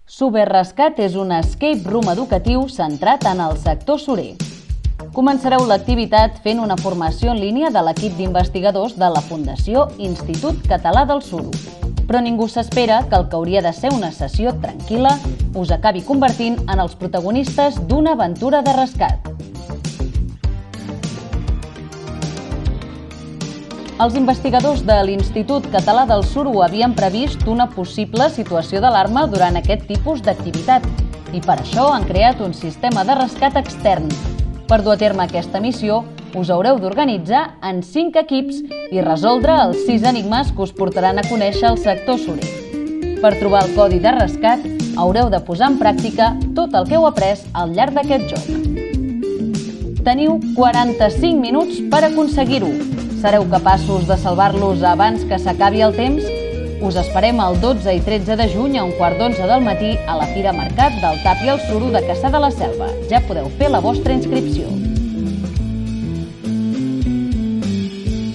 Suberrescat és un escape room educatiu centrat en el sector surer. Començareu l'activitat fent una formació en línia de l'equip d'investigadors de la Fundació Institut Català del Suro. Però ningú s'espera que el que hauria de ser una sessió tranquil·la us acabi convertint en els protagonistes d'una aventura de rescat. Els investigadors de l'Institut Català del Suro havien previst una possible situació d'alarma durant aquest tipus d'activitat i per això han creat un sistema de rescat extern. Per dur a terme aquesta missió, us haureu d'organitzar en 5 equips i resoldre els 6 enigmes que us portaran a conèixer el sector surer. Per trobar el codi de rescat, haureu de posar en pràctica tot el que heu après al llarg d'aquest joc. Teniu 45 minuts per aconseguir-ho. Sereu capaços de salvar-los abans que s'acabi el temps? Us esperem el 12 i 13 de juny a 11:15 del matí a la Fira Mercat del Tap i el Suro de Cassà de la Selva. Ja podeu fer la vostra inscripció.